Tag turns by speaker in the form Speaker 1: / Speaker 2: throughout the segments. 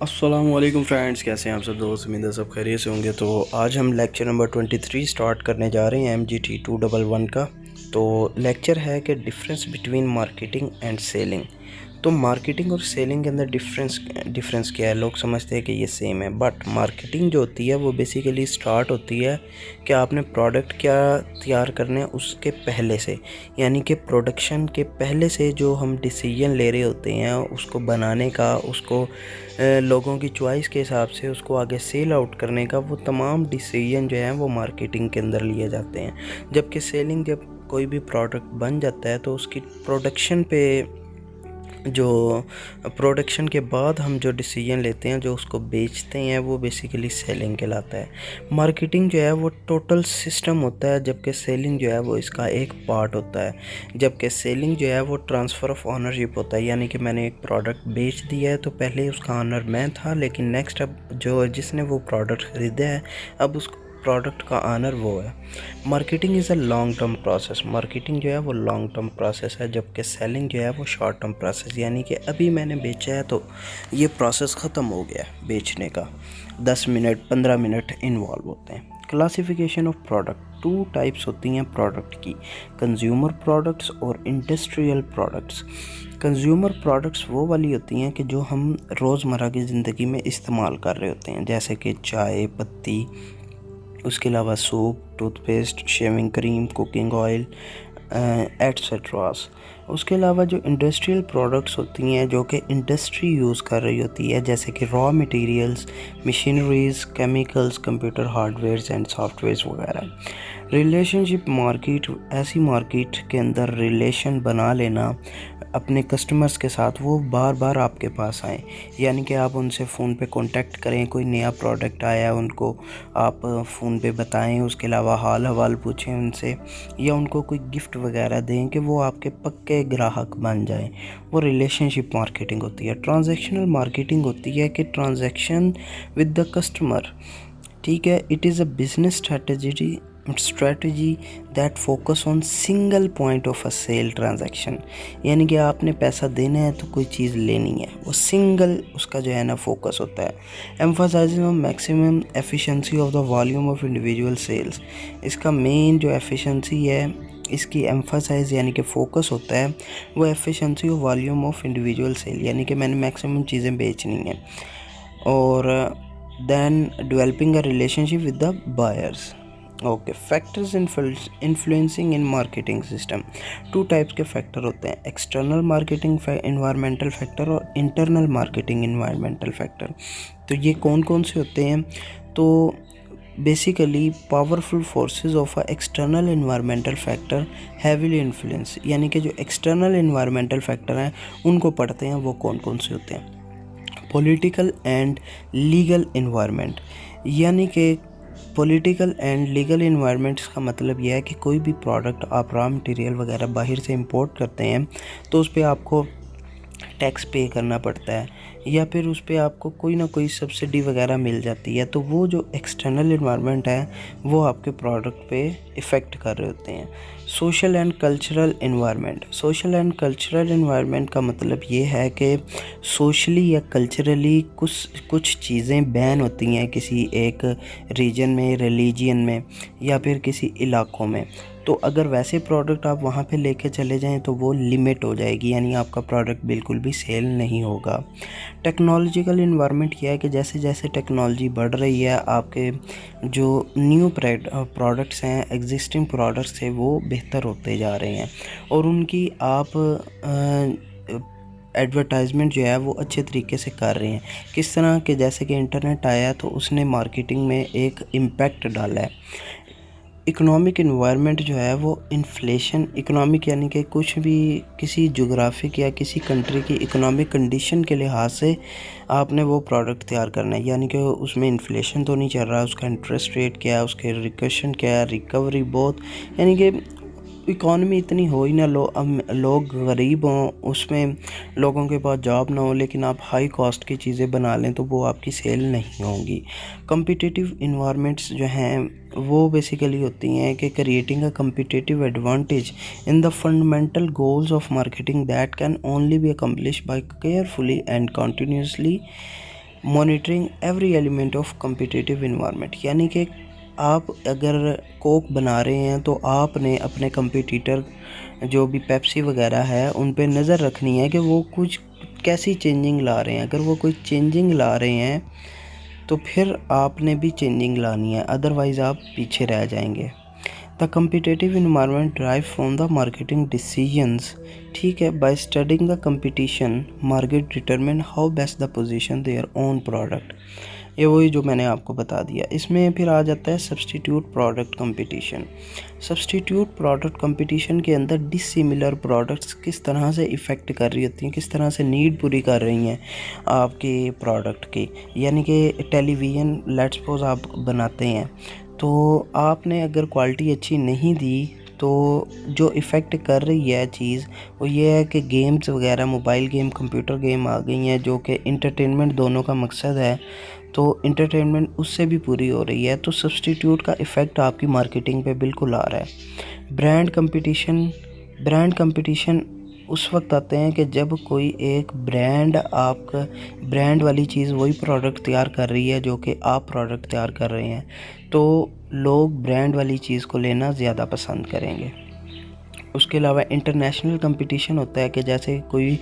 Speaker 1: अस्सलामुअलैकुम फ्रेंड्स, कैसे हैं आप सब दोस्त। उम्मीद है सब खैरियत से होंगे। तो आज हम लेक्चर नंबर 23 स्टार्ट करने जा रहे हैं MGT 211 का। तो लेक्चर है कि difference between marketing and selling. तो मार्केटिंग और सेलिंग के अंदर डिफरेंस क्या है। लोग समझते हैं कि ये सेम है, बट मार्केटिंग जो होती है वो बेसिकली स्टार्ट होती है कि आपने प्रोडक्ट क्या तैयार करने हैं उसके पहले से, यानी कि प्रोडक्शन के पहले से जो हम डिसीजन ले रहे होते हैं उसको बनाने का, उसको लोगों की चॉइस के हिसाब से उसको आगे सेल आउट करने का, वो तमाम डिसीजन जो है वो मार्केटिंग के अंदर लिए जाते हैं। जबकि सेलिंग, जब कोई भी प्रोडक्ट बन जाता है तो उसकी प्रोडक्शन पे, जो प्रोडक्शन के बाद हम जो डिसीजन लेते हैं, जो उसको बेचते हैं, वो बेसिकली सेलिंग कहलाता है। मार्केटिंग जो है वो टोटल सिस्टम होता है, जबकि सेलिंग जो है वो इसका एक पार्ट होता है। जबकि सेलिंग जो है वो ट्रांसफ़र ऑफ ओनरशिप होता है, यानी कि मैंने एक प्रोडक्ट बेच दिया है तो पहले उसका ऑनर मैं था, लेकिन नेक्स्ट अब जो जिसने वो प्रोडक्ट ख़रीदा है अब उस प्रोडक्ट का ऑनर वो है। Marketing is a long term process. Marketing जो है वो लॉन्ग टर्म प्रोसेस है, जबकि सेलिंग जो है वो शॉर्ट टर्म प्रोसेस, यानी कि अभी मैंने बेचा है तो ये प्रोसेस ख़त्म हो गया है बेचने का। 10 मिनट 15 मिनट इन्वॉल्व होते हैं। क्लासिफिकेशन ऑफ प्रोडक्ट, 2 टाइप्स होती हैं प्रोडक्ट की, कंज्यूमर प्रोडक्ट्स और इंडस्ट्रियल प्रोडक्ट्स। कंज्यूमर प्रोडक्ट्स वो वाली होती हैं कि जो हम रोज़मर्रा की ज़िंदगी में इस्तेमाल कर रहे होते हैं, जैसे कि चाय पत्ती, उसके अलावा soup, toothpaste, shaving cream, cooking oil etcetera. उसके अलावा जो इंडस्ट्रियल प्रोडक्ट्स होती हैं जो कि इंडस्ट्री यूज़ कर रही होती है, जैसे कि raw materials, machineries, chemicals, computer hardwares and softwares वगैरह। रिलेशनशिप मार्केट, ऐसी मार्केट के अंदर रिलेशन बना लेना अपने कस्टमर्स के साथ, वो बार बार आपके पास आएँ, यानी कि आप उनसे फ़ोन पे कांटेक्ट करें, कोई नया प्रोडक्ट आया है उनको आप फ़ोन पे बताएं, उसके अलावा हाल हवाल पूछें उनसे, या उनको कोई गिफ्ट वगैरह दें कि वो आपके पक्के ग्राहक बन जाएं। वो रिलेशनशिप मार्केटिंग होती है। ट्रांजैक्शनल मार्केटिंग होती है कि ट्रांजैक्शन विद द कस्टमर, ठीक है। It is a business strategy that focus on single point of a sale transaction, यानी कि आपने पैसा देना है तो कोई चीज़ लेनी है, वो सिंगल उसका जो है ना फोकस होता है। Emphasizing on maximum efficiency of the volume of individual sales. इसका मेन जो एफिशिएंसी है, इसकी एम्फसाइज यानी कि फोकस होता है वो efficiency of volume of individual sale, यानी कि मैंने मैक्सिमम चीज़ें बेचनी हैं। और then developing a relationship with the buyers. Okay, factors influencing in marketing system. 2 types के फैक्टर होते हैं, एक्सटर्नल मार्केटिंग इन्वायरमेंटल फैक्टर और इंटरनल मार्केटिंग इन्वायरमेंटल फैक्टर। तो ये कौन कौन से होते हैं? तो basically powerful forces of a external environmental factor heavily influence, यानी कि जो एक्सटर्नल इन्वायरमेंटल फैक्टर हैं उनको पढ़ते हैं, वो कौन कौन से होते हैं। पॉलिटिकल एंड लीगल इन्वायरमेंट, यानी कि पॉलिटिकल एंड लीगल इन्वायरमेंट्स का मतलब यह है कि कोई भी प्रोडक्ट आप रॉ मटेरियल वगैरह बाहर से इंपोर्ट करते हैं तो उस पर आपको टैक्स पे करना पड़ता है, या फिर उस पर आपको कोई ना कोई सब्सिडी वगैरह मिल जाती है। तो वो जो एक्सटर्नल इन्वायरमेंट है वो आपके प्रोडक्ट पे इफ़ेक्ट कर रहे होते हैं। Social and cultural environment, social and cultural environment का मतलब ये है कि सोशली या कल्चरली कुछ चीज़ें बैन होती हैं किसी एक रीजन में, रिलीजन में, या फिर किसी इलाकों में। तो अगर वैसे प्रोडक्ट आप वहाँ पे लेके चले जाएं तो वो लिमिट हो जाएगी, यानी आपका प्रोडक्ट बिल्कुल भी सेल नहीं होगा। टेक्नोलॉजिकल इन्वायरमेंट यह है कि जैसे जैसे टेक्नोलॉजी बढ़ रही है, आपके जो न्यू प्रोडक्ट्स हैं, एग्जिस्टिंग प्रोडक्ट्स हैं, वो बेहतर होते जा रहे हैं और उनकी आप एडवर्टाइजमेंट जो है वो अच्छे तरीके से कर रहे हैं। किस तरह के, जैसे कि इंटरनेट आया तो उसने मार्केटिंग में एक इम्पैक्ट डाला है। इकोनॉमिक इन्वायरमेंट जो है वो इन्फ्लेशन, इकोनॉमिक यानी कि कुछ भी किसी जोग्राफिक या किसी कंट्री की इकोनॉमिक कंडीशन के लिहाज से आपने वो प्रोडक्ट तैयार करना है, यानी कि उसमें इन्फ्लेशन तो नहीं चल रहा, उसका इंटरेस्ट रेट क्या है, उसके रिकशन क्या है, रिकवरी बहुत, यानी कि इकॉनमी इतनी हो ही ना लो, अब लोग गरीब हों, उसमें लोगों के पास जॉब ना हो, लेकिन आप हाई कॉस्ट की चीज़ें बना लें तो वो आपकी सेल नहीं होंगी। कम्पिटिटिव इन्वायरमेंट्स जो हैं वो बेसिकली होती हैं कि creating a competitive advantage in the fundamental goals of marketing that can only be accomplish by carefully and continuously monitoring every element of competitive environment, यानी कि आप अगर कोक बना रहे हैं तो आपने अपने कंपटीटर जो भी पेप्सी वगैरह है उन पे नज़र रखनी है कि वो कुछ कैसी चेंजिंग ला रहे हैं। अगर वो कोई चेंजिंग ला रहे हैं तो फिर आपने भी चेंजिंग लानी है, अदरवाइज़ आप पीछे रह जाएंगे। The competitive environment drive from the marketing decisions, ठीक है। By studying the competition market determine how best the position their own product. ये वही जो मैंने आपको बता दिया। इसमें फिर आ जाता है substitute product competition. Substitute product competition के अंदर डिसिमिलर प्रोडक्ट्स किस तरह से इफ़ेक्ट कर रही होती हैं, किस तरह से नीड पूरी कर रही हैं आपके प्रोडक्ट की। यानी कि टेलीविज़न लेट्स सपोज आप बनाते हैं, तो आपने अगर क्वालिटी अच्छी नहीं दी तो जो इफ़ेक्ट कर रही है चीज़ वो ये है कि गेम्स वगैरह, मोबाइल गेम, कंप्यूटर गेम आ गई हैं जो कि इंटरटेनमेंट दोनों का मकसद है, तो इंटरटेनमेंट उससे भी पूरी हो रही है। तो सब्सटीट्यूट का इफ़ेक्ट आपकी मार्केटिंग पे बिल्कुल आ रहा है। ब्रांड कंपटीशन उस वक्त आते हैं कि जब कोई एक ब्रांड आपका ब्रांड वाली चीज़ वही प्रोडक्ट तैयार कर रही है जो कि आप प्रोडक्ट तैयार कर रहे हैं, तो लोग ब्रांड वाली चीज़ को लेना ज़्यादा पसंद करेंगे। उसके अलावा इंटरनेशनल कंपटीशन होता है कि जैसे कोई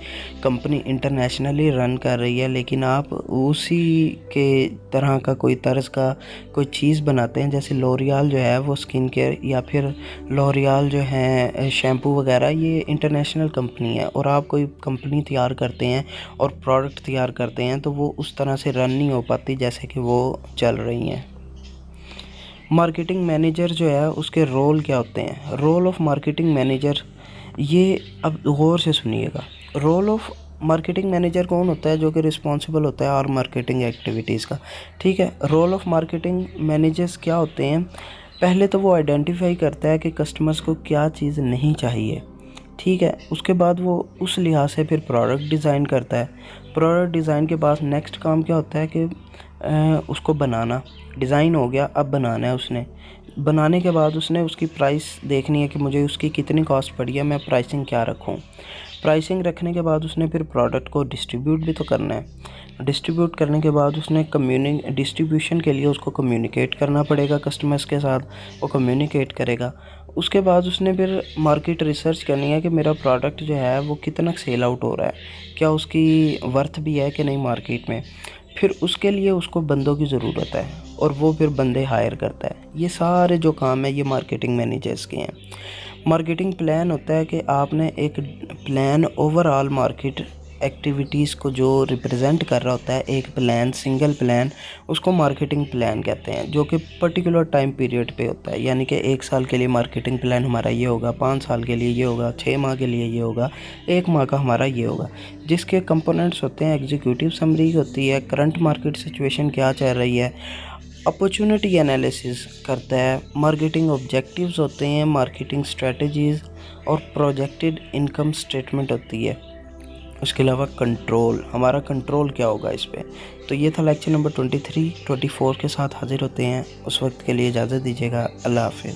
Speaker 1: कंपनी इंटरनेशनली रन कर रही है लेकिन आप उसी के तरह का कोई तर्ज का कोई चीज़ बनाते हैं। जैसे लॉरियल जो है वो स्किन केयर, या फिर लॉरियल जो है शैम्पू वगैरह, ये इंटरनेशनल कंपनी है और आप कोई कंपनी तैयार करते हैं और प्रोडक्ट तैयार करते हैं तो वो उस तरह से रन नहीं हो पाती जैसे कि वो चल रही हैं। मार्केटिंग मैनेजर जो है उसके रोल क्या होते हैं? रोल ऑफ मार्केटिंग मैनेजर, ये अब गौर से सुनिएगा। रोल ऑफ मार्केटिंग मैनेजर कौन होता है? जो कि रिस्पॉन्सिबल होता है और मार्केटिंग एक्टिविटीज़ का, ठीक है। रोल ऑफ मार्केटिंग मैनेजर्स क्या होते हैं? पहले तो वो आइडेंटिफाई करता है कि कस्टमर्स को क्या चीज़ नहीं चाहिए, ठीक है। उसके बाद वो उस लिहाज से फिर प्रोडक्ट डिज़ाइन करता है। प्रोडक्ट डिज़ाइन के बाद नेक्स्ट काम क्या होता है कि उसको बनाना। डिज़ाइन हो गया, अब बनाना है उसने। बनाने के बाद उसने उसकी प्राइस देखनी है कि मुझे उसकी कितनी कॉस्ट पड़ी है, मैं प्राइसिंग क्या रखूं। प्राइसिंग रखने के बाद उसने फिर प्रोडक्ट को डिस्ट्रीब्यूट भी तो करना है। डिस्ट्रीब्यूट करने के बाद उसने डिस्ट्रीब्यूशन के लिए उसको कम्युनिकेट करना पड़ेगा कस्टमर्स के साथ, वो कम्युनिकेट करेगा। उसके बाद उसने फिर मार्केट रिसर्च करनी है कि मेरा प्रोडक्ट जो है वो कितना सेल आउट हो रहा है, क्या उसकी वर्थ भी है कि नहीं मार्केट में। फिर उसके लिए उसको बंदों की ज़रूरत है और वो फिर बंदे हायर करता है। ये सारे जो काम है ये मार्केटिंग मैनेजर्स के हैं। मार्केटिंग प्लान होता है कि आपने एक प्लान ओवरऑल मार्केट एक्टिविटीज़ को जो रिप्रेजेंट कर रहा होता है, एक प्लान, सिंगल प्लान, उसको मार्केटिंग प्लान कहते हैं, जो कि पर्टिकुलर टाइम पीरियड पे होता है। यानी कि 1 साल के लिए मार्केटिंग प्लान हमारा ये होगा, 5 साल के लिए ये होगा, 6 माह के लिए ये होगा, 1 माह का हमारा ये होगा। जिसके कंपोनेंट्स होते हैं, एग्जीक्यूटिव समरी होती है, करंट मार्केट सिचुएशन क्या चल रही है, अपॉर्चुनिटी एनालिसिस करता है, मार्केटिंग ऑब्जेक्टिव्स होते हैं, मार्केटिंग स्ट्रेटजीज़ और प्रोजेक्टेड इनकम स्टेटमेंट होती है। उसके अलावा कंट्रोल, हमारा कंट्रोल क्या होगा इस पे। तो ये था लेक्चर नंबर 23, 24 के साथ हाजिर होते हैं। उस वक्त के लिए इजाज़त दीजिएगा। अल्लाह हाफिज़।